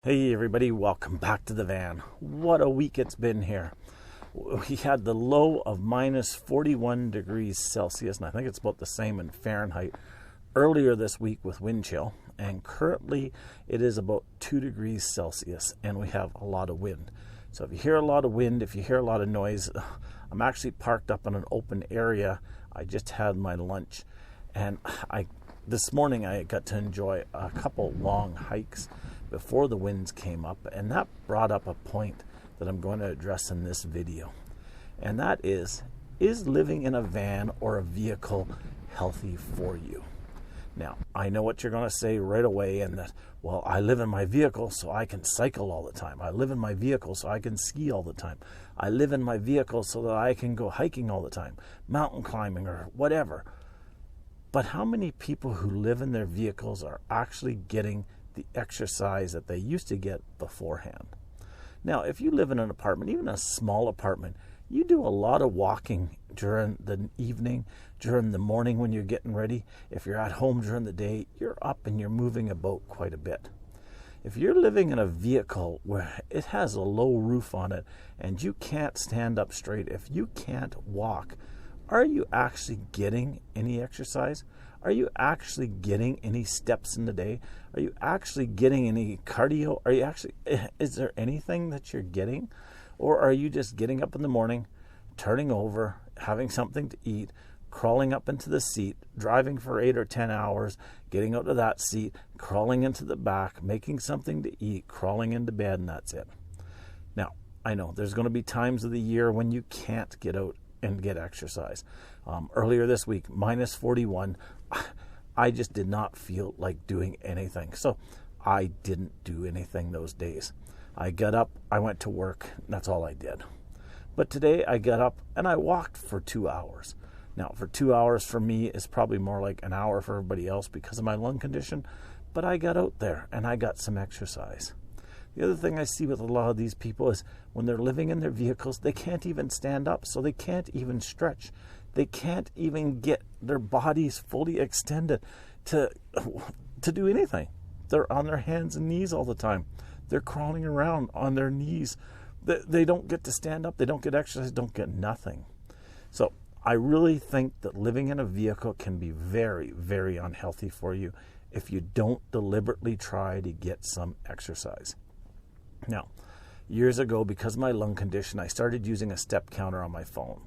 Hey everybody, welcome back to the van. What a week it's been here. We had the low of minus 41 degrees Celsius, and I think it's about the same in Fahrenheit, earlier this week with wind chill. And currently it is about 2 degrees Celsius, and we have a lot of wind. So if you hear a lot of wind, if you hear a lot of noise, I'm actually parked up in an open area. I just had my lunch, and this morning I got to enjoy a couple long hikes before the winds came up, and that brought up a point that I'm going to address in this video. And that is living in a van or a vehicle healthy for you? Now, I know what you're going to say right away, and that, well, I live in my vehicle so I can cycle all the time. I live in my vehicle so I can ski all the time. I live in my vehicle so that I can go hiking all the time, mountain climbing or whatever. But how many people who live in their vehicles are actually getting the exercise that they used to get beforehand? Now, if you live in an apartment, even a small apartment, you do a lot of walking during the evening, during the morning when you're getting ready. If you're at home during the day, you're up and you're moving about quite a bit. If you're living in a vehicle where it has a low roof on it and you can't stand up straight, if you can't walk, are you actually getting any exercise? Are you actually getting any steps in the day? Are you actually getting any cardio? Is there anything that you're getting? Or are you just getting up in the morning, turning over, having something to eat, crawling up into the seat, driving for 8 or 10 hours, getting out of that seat, crawling into the back, making something to eat, crawling into bed, and that's it? Now, I know there's going to be times of the year when you can't get out and get exercise. Earlier this week, minus 41, I just did not feel like doing anything. So I didn't do anything those days. I got up, I went to work, that's all I did. But today I got up and I walked for 2 hours. Now, for 2 hours for me is probably more like an hour for everybody else because of my lung condition, but I got out there and I got some exercise. The other thing I see with a lot of these people is when they're living in their vehicles, they can't even stand up, so they can't even stretch. They can't even get their bodies fully extended to do anything. They're on their hands and knees all the time. They're crawling around on their knees. They don't get to stand up. They don't get exercise, don't get nothing. So I really think that living in a vehicle can be very, very unhealthy for you if you don't deliberately try to get some exercise. Now, years ago, because of my lung condition, I started using a step counter on my phone.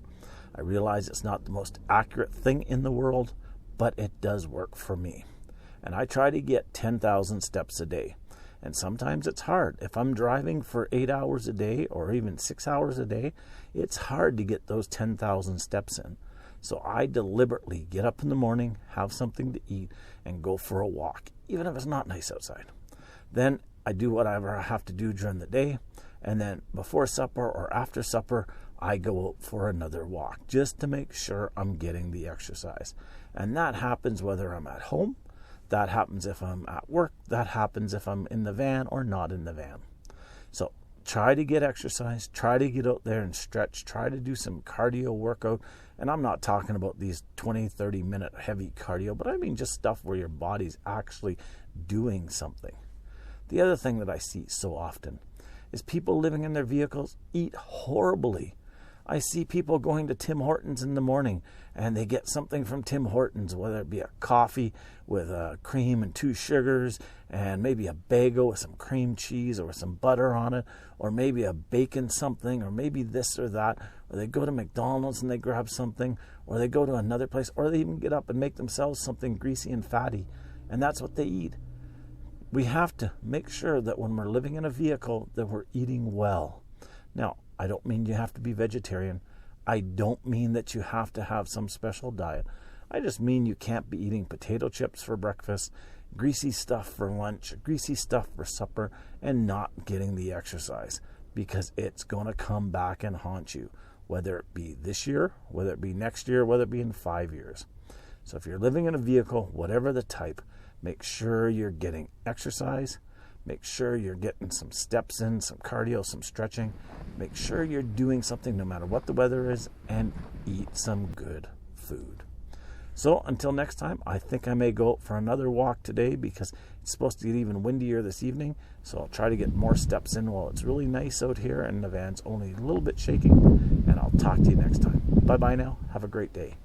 I realize it's not the most accurate thing in the world, but it does work for me. And I try to get 10,000 steps a day. And sometimes it's hard. If I'm driving for 8 hours a day or even 6 hours a day, it's hard to get those 10,000 steps in. So I deliberately get up in the morning, have something to eat, and go for a walk, even if it's not nice outside. Then I do whatever I have to do during the day, and then before supper or after supper, I go out for another walk just to make sure I'm getting the exercise. And that happens whether I'm at home, that happens if I'm at work, that happens if I'm in the van or not in the van. So try to get exercise, try to get out there and stretch, try to do some cardio workout. And I'm not talking about these 20, 30-minute heavy cardio, but I mean just stuff where your body's actually doing something. The other thing that I see so often is people living in their vehicles eat horribly. I see people going to Tim Hortons in the morning and they get something from Tim Hortons, whether it be a coffee with cream and 2 sugars and maybe a bagel with some cream cheese or some butter on it, or maybe a bacon something, or maybe this or that, or they go to McDonald's and they grab something, or they go to another place, or they even get up and make themselves something greasy and fatty, and that's what they eat. We have to make sure that when we're living in a vehicle that we're eating well. Now, I don't mean you have to be vegetarian. I don't mean that you have to have some special diet. I just mean you can't be eating potato chips for breakfast, greasy stuff for lunch, greasy stuff for supper, and not getting the exercise, because it's going to come back and haunt you, whether it be this year, whether it be next year, whether it be in 5 years. So if you're living in a vehicle, whatever the type, make sure you're getting exercise. Make sure you're getting some steps in, some cardio, some stretching. Make sure you're doing something no matter what the weather is, and eat some good food. So until next time, I think I may go out for another walk today because it's supposed to get even windier this evening. So I'll try to get more steps in while it's really nice out here and the van's only a little bit shaking. And I'll talk to you next time. Bye-bye now. Have a great day.